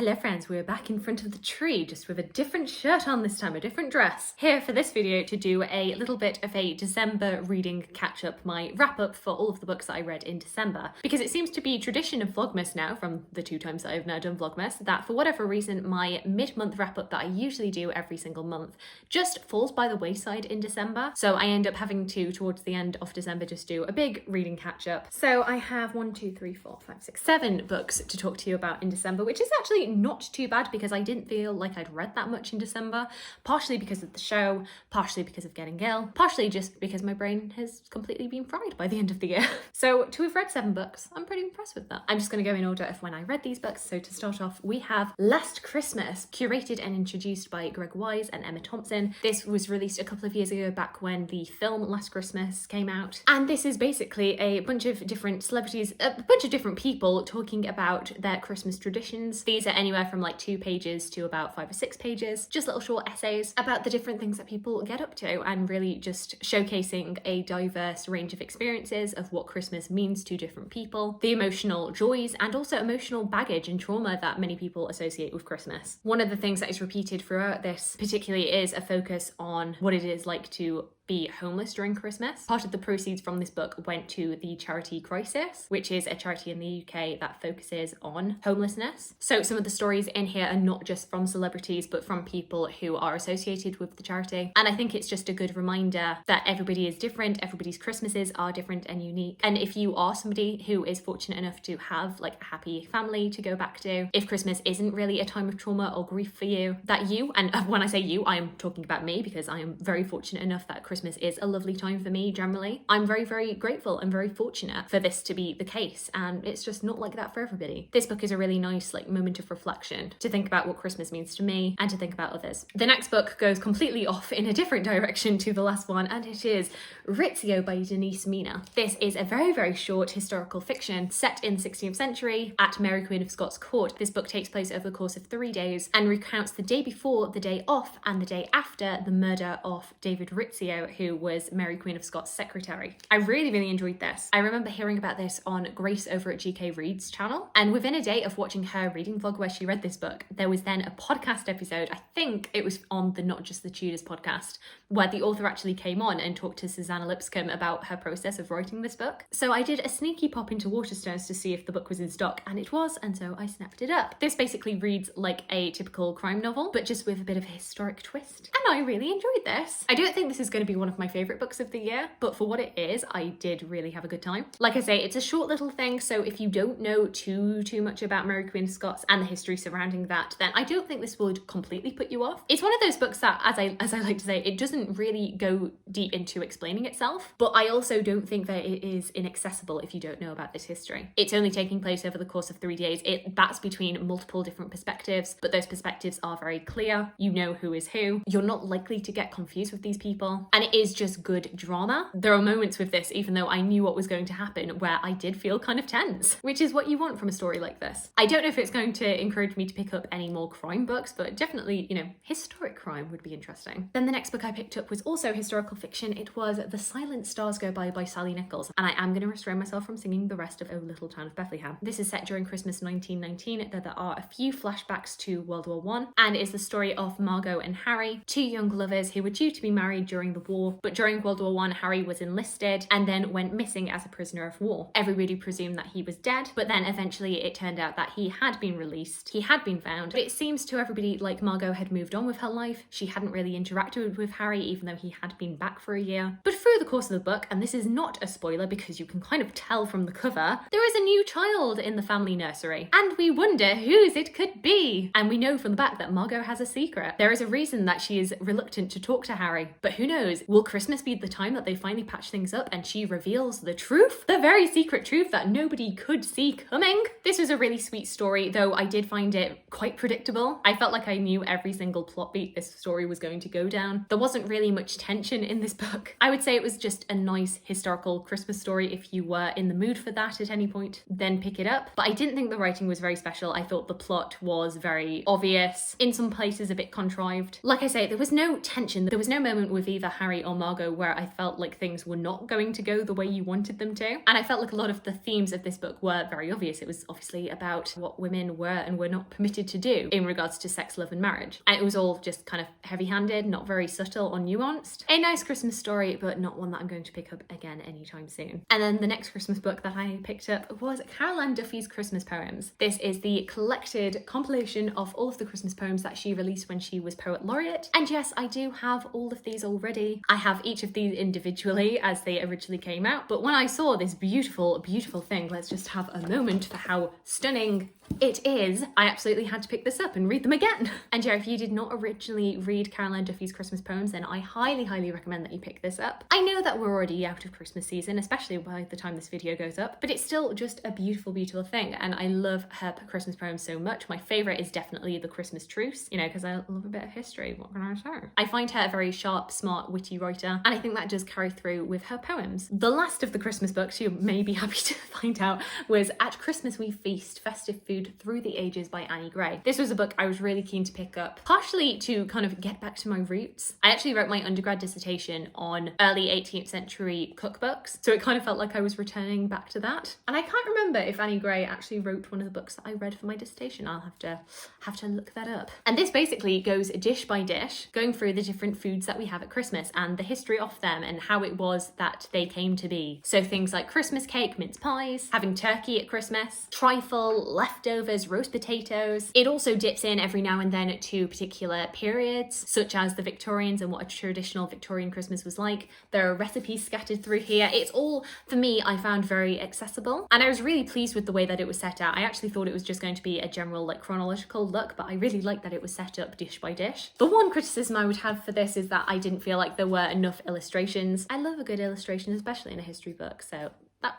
Hello friends, we're back in front of the tree, just with a different shirt on this time, a different dress. Here for this video to do a little bit of a December reading catch-up, my wrap-up for all of the books that I read in December. Because it seems to be tradition of Vlogmas now, from the 2 times that I've now done Vlogmas, that for whatever reason my mid-month wrap-up that I usually do every single month just falls by the wayside in December. So I end up having to, towards the end of December, just do a big reading catch-up. So I have 7 books to talk to you about in December, which is actually not too bad because I didn't feel like I'd read that much in December, partially because of the show, partially because of getting ill, partially just because my brain has completely been fried by the end of the year. So to have read 7 books, I'm pretty impressed with that. I'm just going to go in order of when I read these books. So to start off, we have Last Christmas, curated and introduced by Greg Wise and Emma Thompson. This was released a couple of years ago, back when the film Last Christmas came out. And this is basically a bunch of different celebrities, a bunch of different people talking about their Christmas traditions. These are anywhere from like 2 pages to about 5 or 6 pages, just little short essays about the different things that people get up to, and really just showcasing a diverse range of experiences of what Christmas means to different people, the emotional joys and also emotional baggage and trauma that many people associate with Christmas. One of the things that is repeated throughout this particularly is a focus on what it is like to be homeless during Christmas. Part of the proceeds from this book went to the charity Crisis, which is a charity in the UK that focuses on homelessness. So some of the stories in here are not just from celebrities, but from people who are associated with the charity. And I think it's just a good reminder that everybody is different, everybody's Christmases are different and unique. And if you are somebody who is fortunate enough to have like a happy family to go back to, if Christmas isn't really a time of trauma or grief for you, that you, and when I say you, I am talking about me because I am very fortunate enough that Christmas is a lovely time for me generally. I'm very, very grateful and very fortunate for this to be the case, and it's just not like that for everybody. This book is a really nice like moment of reflection to think about what Christmas means to me and to think about others. The next book goes completely off in a different direction to the last one, and it is Rizzio by Denise Mina. This is a very, very short historical fiction set in the 16th century at Mary Queen of Scots court. This book takes place over the course of 3 days and recounts the day before, the day off and the day after the murder of David Ritzio, who was Mary Queen of Scots' secretary. I really, really enjoyed this. I remember hearing about this on Grace over at GK Reads channel, and within a day of watching her reading vlog where she read this book, there was then a podcast episode, I think it was on the Not Just the Tudors podcast, where the author actually came on and talked to Susanna Lipscomb about her process of writing this book. So I did a sneaky pop into Waterstones to see if the book was in stock, and it was, and so I snapped it up. This basically reads like a typical crime novel, but just with a bit of a historic twist, and I really enjoyed this. I don't think this is going to be one of my favourite books of the year, but for what it is, I did really have a good time. Like I say, it's a short little thing, so if you don't know too much about Mary Queen of Scots and the history surrounding that, then I don't think this would completely put you off. It's one of those books that, as I like to say, it doesn't really go deep into explaining itself, but I also don't think that it is inaccessible if you don't know about this history. It's only taking place over the course of 3 days. It bats between multiple different perspectives, but those perspectives are very clear. You know who is who. You're not likely to get confused with these people, and it is just good drama. There are moments with this, even though I knew what was going to happen, where I did feel kind of tense, which is what you want from a story like this. I don't know if it's going to encourage me to pick up any more crime books, but definitely, you know, historic crime would be interesting. Then the next book I picked up was also historical fiction. It was The Silent Stars Go By Sally Nicholls, and I am going to restrain myself from singing the rest of Oh Little Town of Bethlehem. This is set during Christmas 1919, though there are a few flashbacks to World War I, and is the story of Margot and Harry, 2 young lovers who were due to be married during the war, but during World War I, Harry was enlisted and then went missing as a prisoner of war. Everybody presumed that he was dead, but then eventually it turned out that he had been released, he had been found. But it seems to everybody like Margot had moved on with her life. She hadn't really interacted with Harry, even though he had been back for a year. But through the course of the book, and this is not a spoiler because you can kind of tell from the cover, there is a new child in the family nursery, and we wonder whose it could be. And we know from the back that Margot has a secret. There is a reason that she is reluctant to talk to Harry, but who knows, will Christmas be the time that they finally patch things up and she reveals the truth? The very secret truth that nobody could see coming. This was a really sweet story, though I did find it quite predictable. I felt like I knew every single plot beat this story was going to go down. There wasn't really much tension in this book. I would say it was just a nice historical Christmas story. If you were in the mood for that at any point, then pick it up. But I didn't think the writing was very special. I thought the plot was very obvious, in some places a bit contrived. Like I say, there was no tension. There was no moment with either Harry Harry or Margot where I felt like things were not going to go the way you wanted them to. And I felt like a lot of the themes of this book were very obvious. It was obviously about what women were and were not permitted to do in regards to sex, love and marriage. And it was all just kind of heavy-handed, not very subtle or nuanced. A nice Christmas story, but not one that I'm going to pick up again anytime soon. And then the next Christmas book that I picked up was Carol Ann Duffy's Christmas Poems. This is the collected compilation of all of the Christmas poems that she released when she was Poet Laureate. And yes, I do have all of these already. I have each of these individually as they originally came out, but when I saw this beautiful, beautiful thing, let's just have a moment for how stunning it is, I absolutely had to pick this up and read them again. And yeah, if you did not originally read Carol Ann Duffy's Christmas Poems, then I highly, highly recommend that you pick this up. I know that we're already out of Christmas season, especially by the time this video goes up, but it's still just a beautiful, beautiful thing. And I love her Christmas poems so much. My favourite is definitely The Christmas Truce, you know, because I love a bit of history. What can I say? I find her a very sharp, smart, witty writer, and I think that does carry through with her poems. The last of the Christmas books, you may be happy to find out, was At Christmas We Feast, Festive Food Through the Ages by Annie Gray. This was a book I was really keen to pick up, partially to kind of get back to my roots. I actually wrote my undergrad dissertation on early 18th century cookbooks, so it kind of felt like I was returning back to that. And I can't remember if Annie Gray actually wrote one of the books that I read for my dissertation. I'll have to look that up. And this basically goes dish by dish, going through the different foods that we have at Christmas and the history of them and how it was that they came to be. So things like Christmas cake, mince pies, having turkey at Christmas, trifle, leftovers, roast potatoes. It also dips in every now and then to particular periods, such as the Victorians and what a traditional Victorian Christmas was like. There are recipes scattered through here. It's all, for me, I found very accessible. And I was really pleased with the way that it was set out. I actually thought it was just going to be a general like chronological look, but I really liked that it was set up dish by dish. The one criticism I would have for this is that I didn't feel like there were enough illustrations. I love a good illustration, especially in a history book, so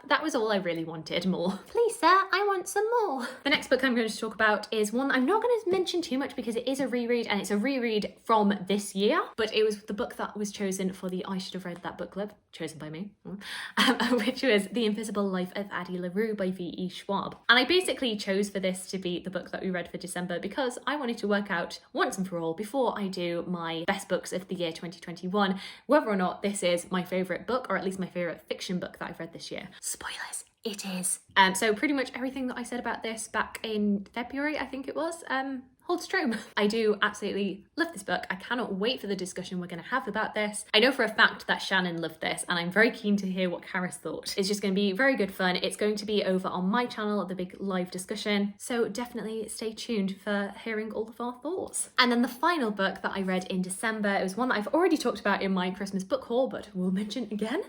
that was all I really wanted, more. Please, sir, I want some more. The next book I'm going to talk about is one I'm not going to mention too much because it is a reread, and it's a reread from this year, but it was the book that was chosen for the I Should Have Read That book club, chosen by me, which was The Invisible Life of Addie LaRue by V.E. Schwab. And I basically chose for this to be the book that we read for December because I wanted to work out once and for all, before I do my best books of the year 2021, whether or not this is my favourite book, or at least my favourite fiction book that I've read this year. Spoilers, it is. So pretty much everything that I said about this back in February, I think it was, holds true. I do absolutely love this book. I cannot wait for the discussion we're going to have about this. I know for a fact that Shannon loved this, and I'm very keen to hear what Karis thought. It's just going to be very good fun. It's going to be over on my channel, the big live discussion, so definitely stay tuned for hearing all of our thoughts. And then the final book that I read in December, it was one that I've already talked about in my Christmas book haul, but we'll mention again,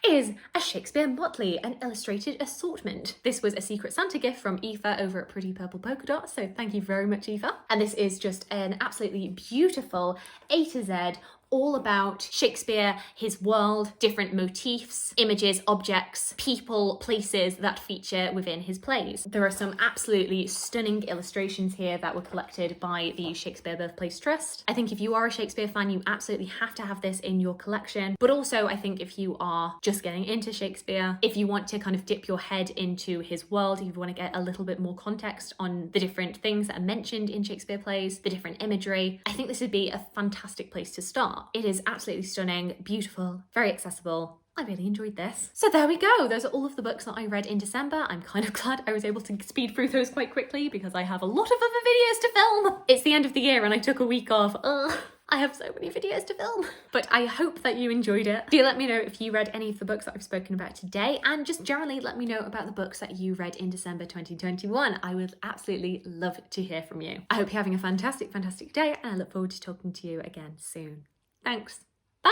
is A Shakespeare Motley, an illustrated assortment. This was a Secret Santa gift from Aoife over at Pretty Purple Polka Dot, so thank you very much, Aoife. And this is just an absolutely beautiful A to Z, all about Shakespeare, his world, different motifs, images, objects, people, places that feature within his plays. There are some absolutely stunning illustrations here that were collected by the Shakespeare Birthplace Trust. I think if you are a Shakespeare fan, you absolutely have to have this in your collection. But also, I think if you are just getting into Shakespeare, if you want to kind of dip your head into his world, if you want to get a little bit more context on the different things that are mentioned in Shakespeare plays, the different imagery, I think this would be a fantastic place to start. It is absolutely stunning, beautiful, very accessible. I really enjoyed this. So there we go. Those are all of the books that I read in December. I'm kind of glad I was able to speed through those quite quickly because I have a lot of other videos to film. It's the end of the year and I took a week off. I have so many videos to film. But I hope that you enjoyed it. Do let me know if you read any of the books that I've spoken about today, and just generally let me know about the books that you read in December 2021. I would absolutely love to hear from you. I hope you're having a fantastic, fantastic day, and I look forward to talking to you again soon. Thanks. Bye.